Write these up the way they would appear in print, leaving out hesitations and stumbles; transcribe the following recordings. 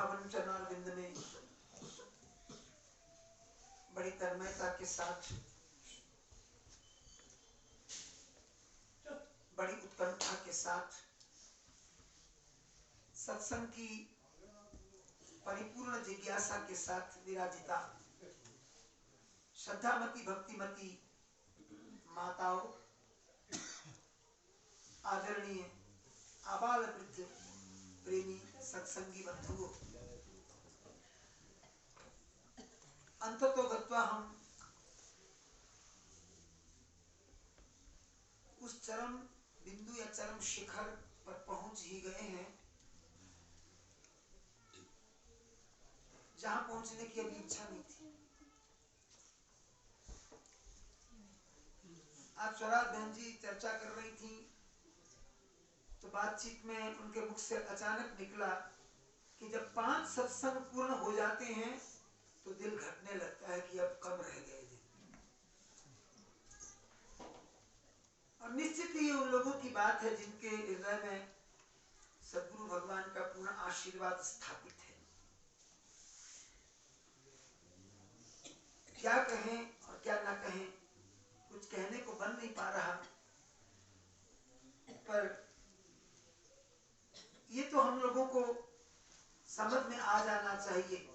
पावन चरणारविंद में बड़ी तन्मयता के साथ, बड़ी उत्कंठा के साथ सत्संग की परिपूर्ण जिज्ञासा के साथ विराजिता श्रद्धामती भक्तिमती माताओं, आदरणीय आबाल वृद्ध प्रेमी सत्संगी बंधुओं, अंततो गत्वा हम उस चरम बिंदु या चरम शिखर पर पहुंच ही गए हैं जहां पहुंचने की अभी इच्छा नहीं थी। आज स्वराज बहन जी चर्चा कर रही थी तो बातचीत में उनके मुख से अचानक निकला कि जब 5 सत्संग पूर्ण हो जाते हैं तो दिल घटने लगता है कि अब कम रह गए दिन। और निश्चित ही उन लोगों की बात है जिनके हृदय में सद्गुरु भगवान का पूर्ण आशीर्वाद स्थापित है। क्या कहें और क्या ना कहें, कुछ कहने को बन नहीं पा रहा, पर ये तो हम लोगों को समझ में आ जाना चाहिए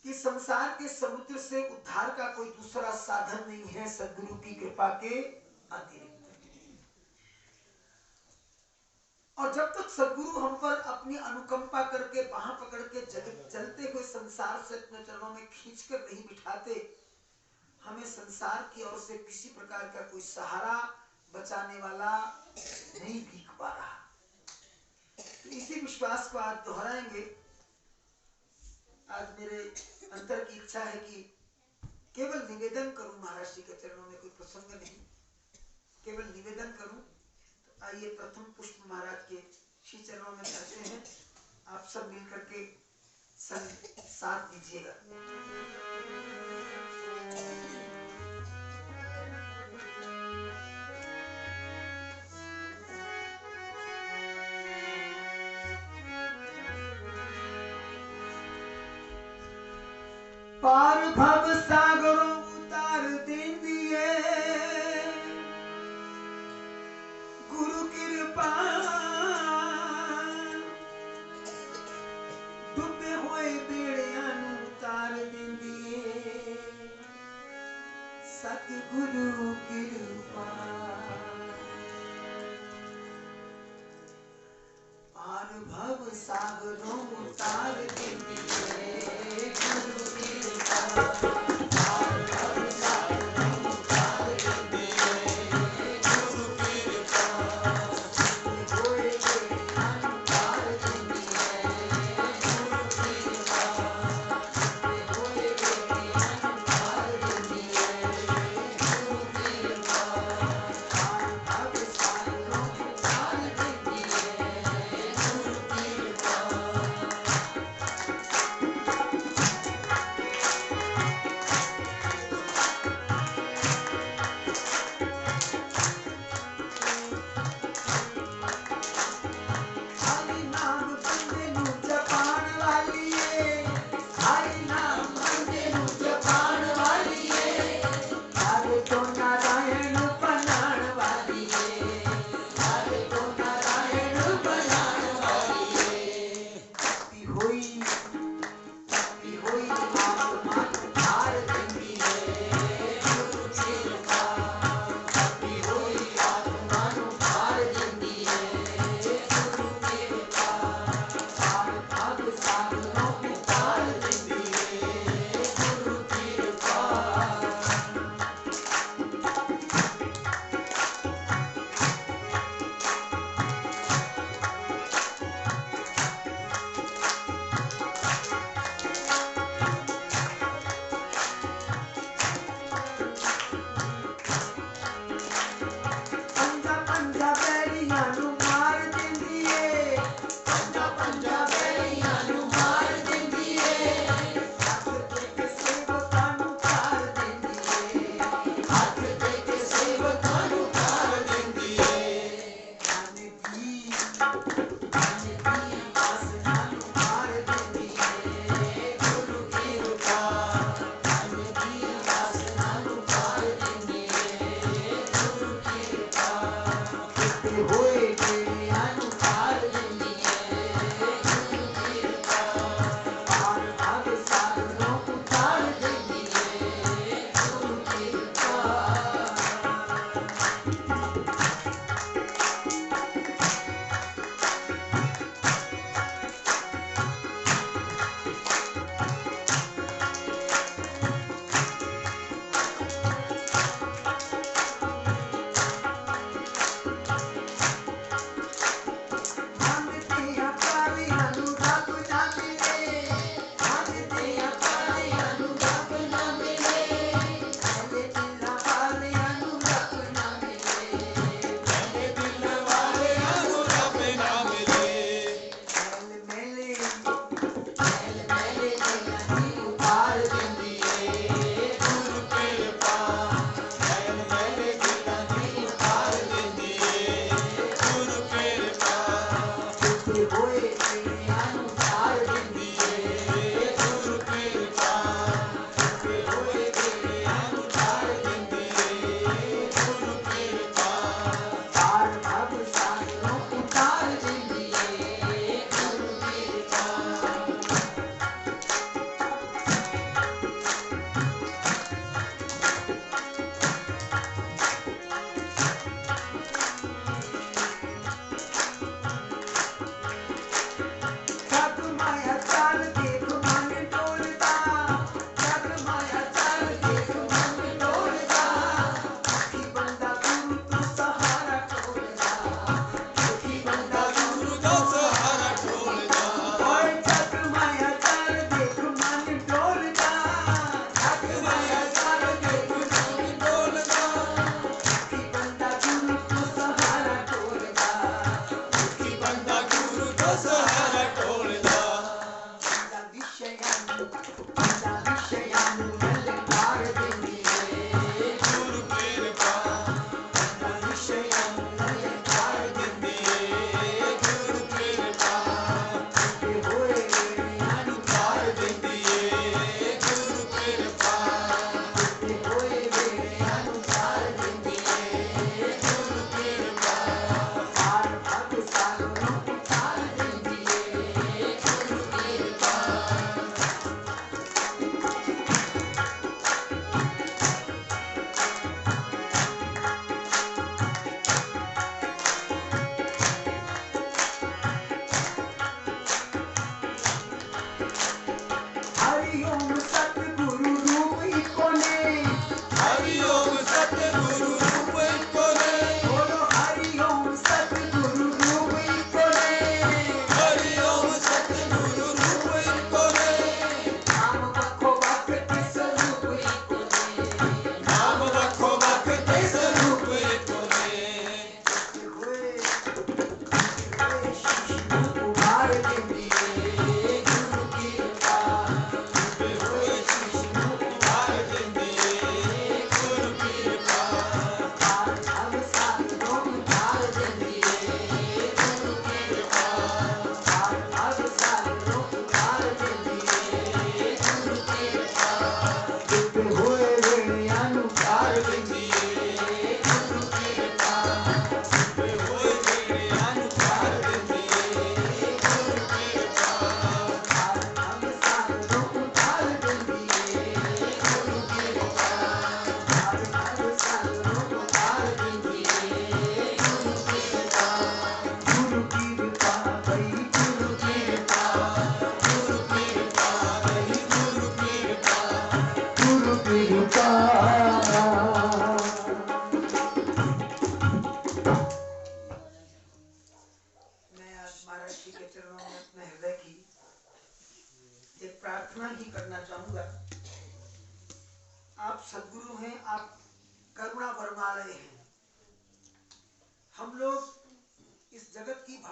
कि संसार के समुद्र से उद्धार का कोई दूसरा साधन नहीं है सद्गुरु की कृपा के अतिरिक्त। और जब तक सद्गुरु हम पर अपनी अनुकंपा करके बाह पकड़ के चलते हुए संसार से अपने चरणों में खींचकर नहीं बिठाते, हमें संसार की ओर से किसी प्रकार का कोई सहारा बचाने वाला नहीं दिख पा रहा। तो इसी विश्वास को आज दोहराएंगे। आज मेरे अंतर की इच्छा है कि केवल निवेदन करूं महाराज जी के चरणों में, कोई प्रसंग नहीं, केवल निवेदन करूं। तो आइए प्रथम पुष्प महाराज के श्री चरणों में चढ़ते हैं। आप सब मिलकर के साथ दीजिएगा। पार भव सागरों उतार दें दिए गुरु कृपा, डूबे हुए बेड़ियां उतार दें दिए सतगुरु कृपा। पार भव सागरों उतार दें दिए गुरु कृपा।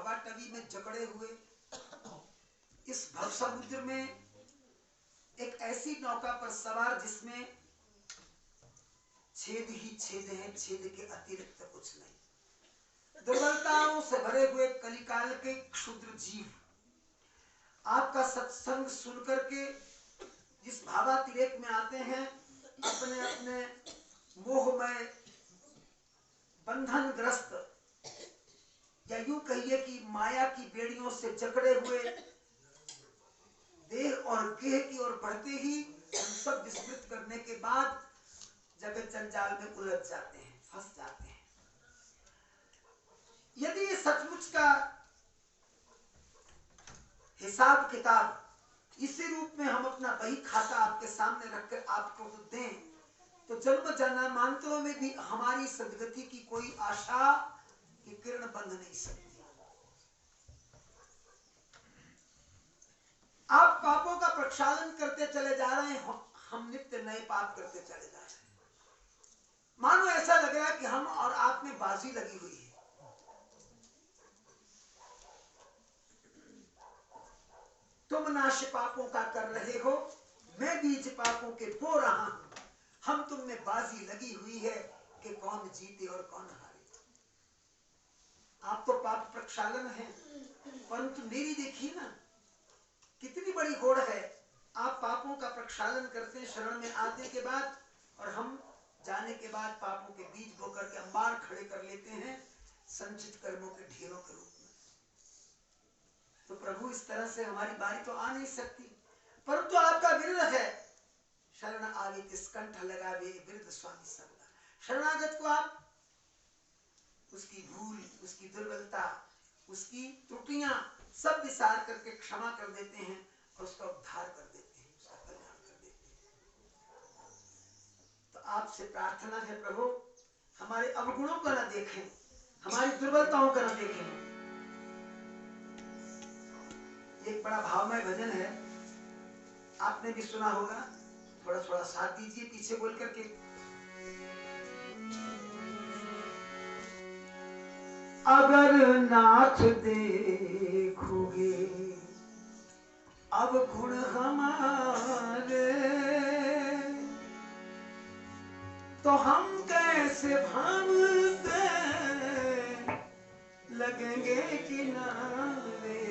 टवी में जकड़े हुए इस भव समुद्र में एक ऐसी नौका पर सवार जिसमें छेद ही छेद हैं, छेद के अतिरिक्त कुछ नहीं। दुर्बलताओं से भरे हुए कलिकाल के क्षुद्र जीव आपका सत्संग सुनकर के जिस भावातिरेक में आते हैं, अपने अपने मोहमय बंधनग्रस्त या यूं कहिए कि माया की बेड़ियों से जकड़े हुए देह और गेह की ओर बढ़ते ही हम सब विस्मृत करने के बाद जगत जंजाल में उलझ जाते हैं, फंस जाते हैं। यदि ये सचमुच का हिसाब किताब इसी रूप में हम अपना बही खाता आपके सामने रखकर आपको दें, तो जन्म जन्मांतरों में भी हमारी सदगति की कोई आशा की किरण बंध नहीं सकती। आप पापों का प्रक्षालन करते चले जा रहे हैं, हम नित्य नए पाप करते चले जा रहे हैं। मानो ऐसा लग रहा है कि हम और आप में बाजी लगी हुई है। तुम नाश पापों का कर रहे हो, मैं बीज पापों के बो रहा हूं। हम तुम में बाजी लगी हुई है कि कौन जीते और कौन हारे। आप तो पाप प्रक्षालन है, परंतु मेरी देखिए ना कितनी बड़ी होड़ है। आप पापों का प्रक्षालन करते हैं शरण में आने के बाद, और हम जाने के बाद पापों के बीज बो करके अंबार खड़े कर लेते हैं संचित कर्मों के ढेरों के रूप में। तो प्रभु इस तरह से हमारी बारी तो आ नहीं सकती, परंतु आपका विरद है। शरण आगे किस कंठ लगावे विरद स्वामी सबला। शरणागत को आप उसकी भूल, उसकी दुर्बलता, उसकी त्रुटियां सब विसार करके क्षमा कर देते हैं और उसका उद्धार कर देते हैं, उसका कल्याण कर देते हैं। तो आपसे प्रार्थना है प्रभु, हमारे अवगुणों को न देखें, हमारी दुर्बलताओं को न देखें। एक बड़ा भावमय भजन है, आपने भी सुना होगा, थोड़ा थोड़ा साथ दीजिए पीछे बोल करके। अगर नाथ देखोगे अब गुण हमारे, तो हम कैसे भावते लगेंगे किनारे।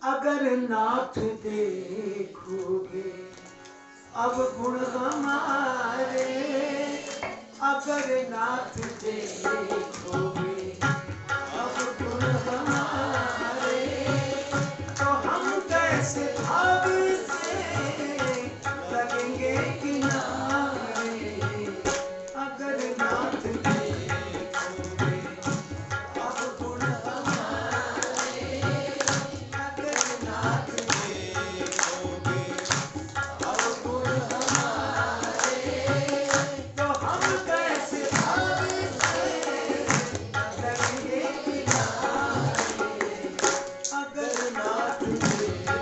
अगर नाथ देखोगे अब गुण हमारे, अगर नाथ देखोगे अब गुण हमारे, तो हम कैसे भाव से लगेंगे किनारे। अगर नाथ देखोगे अब गुण हमारे, अगर नाथ देखोगे अब गुण हमारे, तो हम कैसे भाव से लगेंगे किनारे। अगर नाथ देखोगे।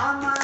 हमारे